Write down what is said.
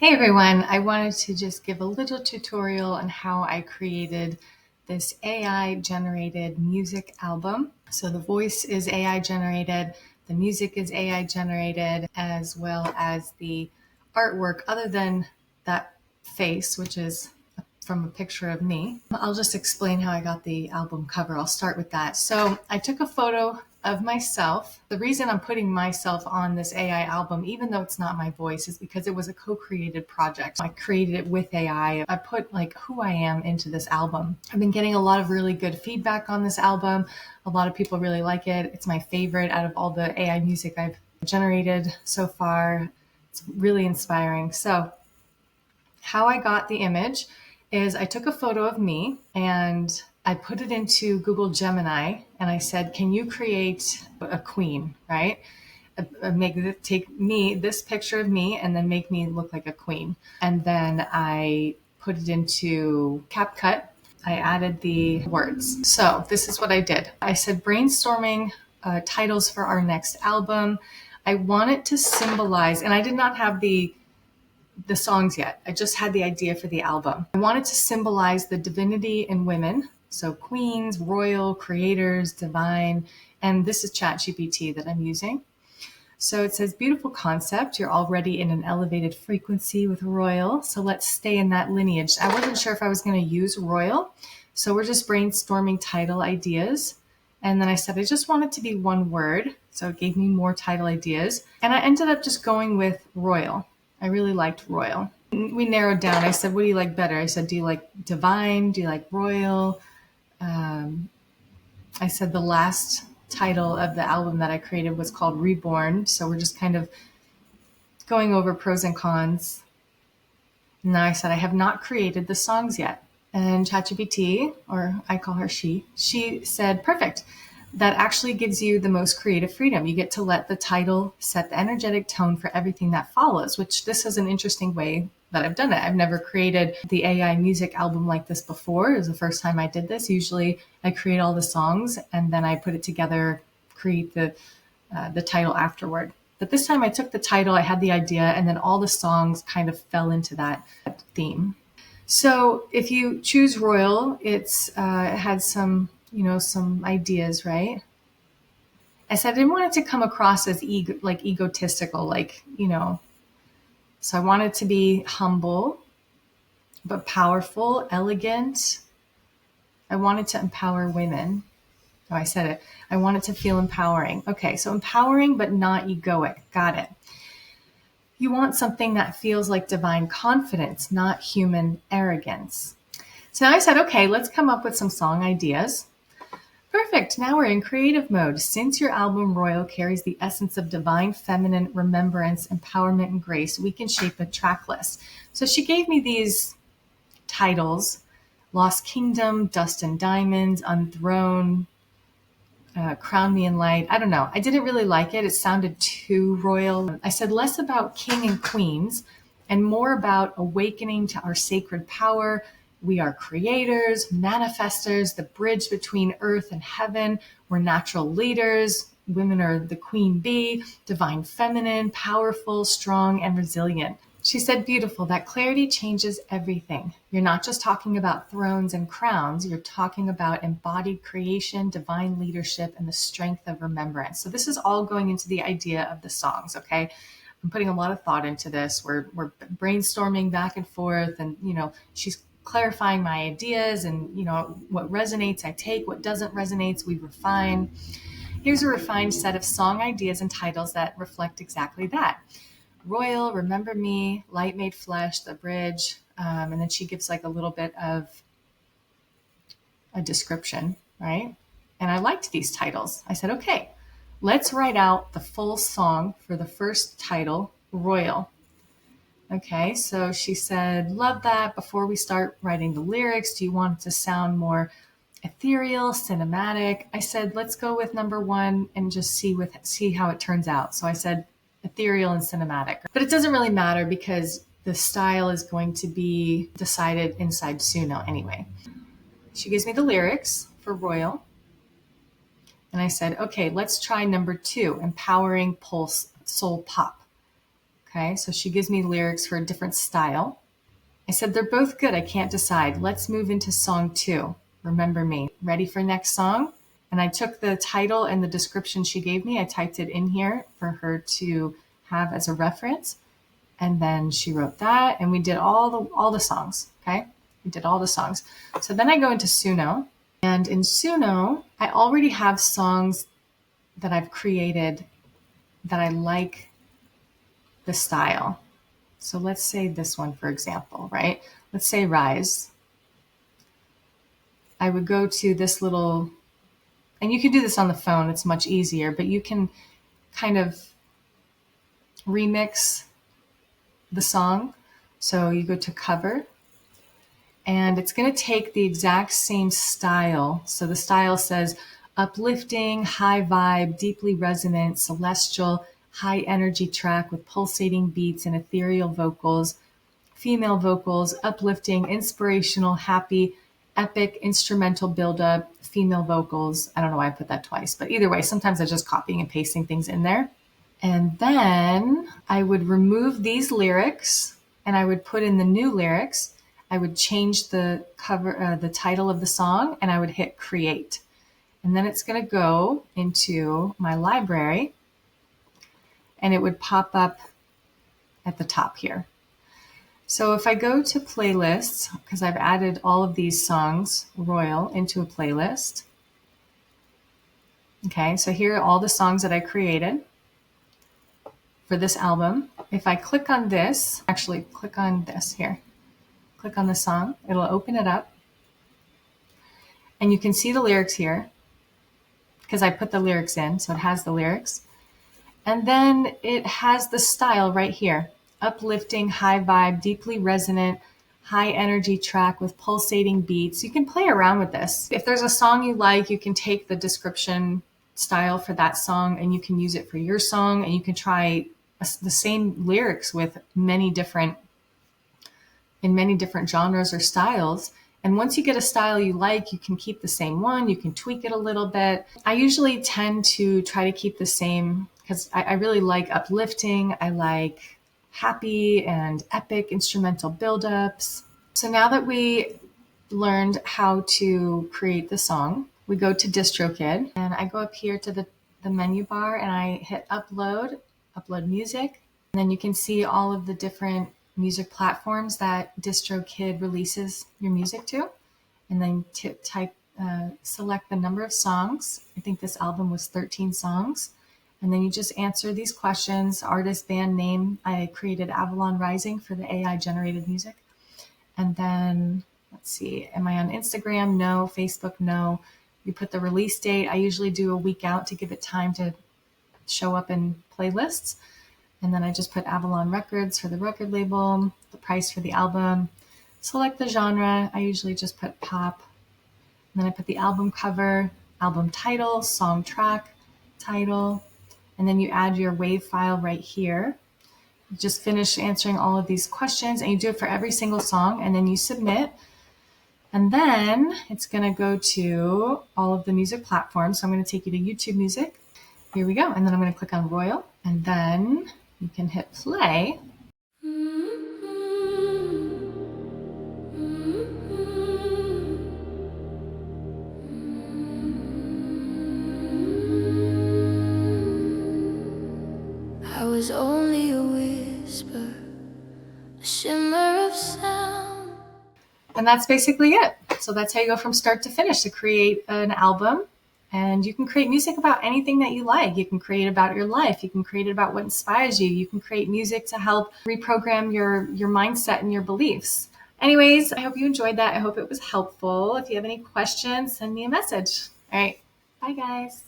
Hey everyone, I wanted to just give a little tutorial on how I created this AI generated music album. So the voice is AI generated, the music is AI generated, as well as the artwork, other than that face, which is from a picture of me. I'll just explain how I got the album cover. I'll start with that. So I took a photo of myself. The reason I'm putting myself on this AI album, even though it's not my voice, is because it was a co-created project. I created it with AI. I put who I am into this album. I've been getting a lot of really good feedback on this album. A lot of people really like it. It's my favorite out of all the AI music I've generated so far. It's really inspiring. So how I got the image is I took a photo of me and I put it into Google Gemini and I said, can you create a queen, right? Take me, this picture of me, and then make me look like a queen. And then I put it into CapCut. I added the words. So this is what I did. I said brainstorming titles for our next album. I want it to symbolize, and I did not have the songs yet. I just had the idea for the album. I wanted to symbolize the divinity in women. So queens, royal, creators, divine, and this is ChatGPT that I'm using. So it says, beautiful concept. You're already in an elevated frequency with royal. So let's stay in that lineage. I wasn't sure if I was going to use royal. So we're just brainstorming title ideas. And then I said, I just want it to be one word. So it gave me more title ideas. And I ended up just going with royal. I really liked royal. We narrowed down. I said, what do you like better? I said, do you like divine? Do you like royal? I said the last title of the album that I created was called Reborn. So we're just kind of going over pros and cons. Now I said, I have not created the songs yet. And ChatGPT, or I call her she said, perfect. That actually gives you the most creative freedom. You get to let the title set the energetic tone for everything that follows, which this is an interesting way that I've done it. I've never created the AI music album like this before. It was the first time I did this. Usually I create all the songs and then I put it together, create the title afterward. But this time I took the title, I had the idea, and then all the songs kind of fell into that theme. So if you choose royal, it had some ideas, right? I said I didn't want it to come across as egotistical, so I wanted to be humble, but powerful, elegant. I wanted to empower women. Oh, I said it. I want it to feel empowering. Okay, so empowering, but not egoic. Got it. You want something that feels like divine confidence, not human arrogance. So I said, okay, let's come up with some song ideas. Perfect. Now we're in creative mode. Since your album Royal carries the essence of divine feminine remembrance, empowerment, and grace, we can shape a track list. So she gave me these titles: Lost Kingdom, Dust and Diamonds, Unthroned, Crown Me in Light. I don't know. I didn't really like it. It sounded too royal. I said less about king and queens and more about awakening to our sacred power. We are creators, manifestors, the bridge between earth and heaven. We're natural leaders. Women are the queen bee, divine feminine, powerful, strong, and resilient. She said, beautiful, that clarity changes everything. You're not just talking about thrones and crowns. You're talking about embodied creation, divine leadership, and the strength of remembrance. So this is all going into the idea of the songs, okay? I'm putting a lot of thought into this. We're brainstorming back and forth, and, she's clarifying my ideas and, what resonates, I take. What doesn't resonate, we refine. Here's a refined set of song ideas and titles that reflect exactly that. Royal, Remember Me, Light Made Flesh, The Bridge, and then she gives a little bit of a description, right? And I liked these titles. I said, okay, let's write out the full song for the first title, Royal. Okay, so she said, love that. Before we start writing the lyrics, do you want it to sound more ethereal, cinematic? I said, let's go with number one and just see how it turns out. So I said, ethereal and cinematic. But it doesn't really matter because the style is going to be decided inside Suno anyway. She gives me the lyrics for Royal. And I said, okay, let's try number two, empowering pulse soul pop. Okay, so she gives me lyrics for a different style. I said, they're both good. I can't decide. Let's move into song 2. Remember me. Ready for next song? And I took the title and the description she gave me. I typed it in here for her to have as a reference. And then she wrote that, and we did all the songs. Okay, we did all the songs. So then I go into Suno, and in Suno, I already have songs that I've created that I like the style. So let's say this one, for example, right? Let's say Rise. I would go to this little, and you can do this on the phone, it's much easier, but you can kind of remix the song. So you go to cover, and it's going to take the exact same style. So the style says uplifting, high vibe, deeply resonant, celestial, high energy track with pulsating beats and ethereal vocals, female vocals, uplifting, inspirational, happy, epic, instrumental buildup, female vocals. I don't know why I put that twice, but either way, sometimes I'm just copying and pasting things in there. And then I would remove these lyrics and I would put in the new lyrics. I would change the cover, the title of the song, and I would hit create. And then it's going to go into my library and it would pop up at the top here. So if I go to playlists, because I've added all of these songs, Royal, into a playlist. Okay, so here are all the songs that I created for this album. If I click on this, actually click on this here, click on the song, it'll open it up. And you can see the lyrics here because I put the lyrics in, so it has the lyrics. And then it has the style right here. Uplifting, high vibe, deeply resonant, high energy track with pulsating beats. You can play around with this. If there's a song you like, you can take the description style for that song and you can use it for your song, and you can try the same lyrics with many different genres or styles. And once you get a style you like, you can keep the same one, you can tweak it a little bit. I usually tend to try to keep the same because I really like uplifting. I like happy and epic instrumental buildups. So now that we learned how to create the song, we go to DistroKid, and I go up here to the menu bar and I hit upload music. And then you can see all of the different music platforms that DistroKid releases your music to. And then select the number of songs. I think this album was 13 songs. And then you just answer these questions. Artist, band name. I created Avalon Rising for the AI generated music. And then let's see, am I on Instagram? No. Facebook? No. You put the release date. I usually do a week out to give it time to show up in playlists. And then I just put Avalon Records for the record label, the price for the album, select the genre. I usually just put pop. And then I put the album cover, album title, song track, title, and then you add your WAV file right here. You just finish answering all of these questions, and you do it for every single song, and then you submit. And then it's going to go to all of the music platforms. So I'm going to take you to YouTube Music. Here we go. And then I'm going to click on Royal, and then you can hit play. I was only a whisper, a shimmer of sound. And that's basically it. So that's how you go from start to finish to create an album. And you can create music about anything that you like. You can create about your life. You can create it about what inspires you. You can create music to help reprogram your mindset and your beliefs. Anyways, I hope you enjoyed that. I hope it was helpful. If you have any questions, send me a message. All right. Bye, guys.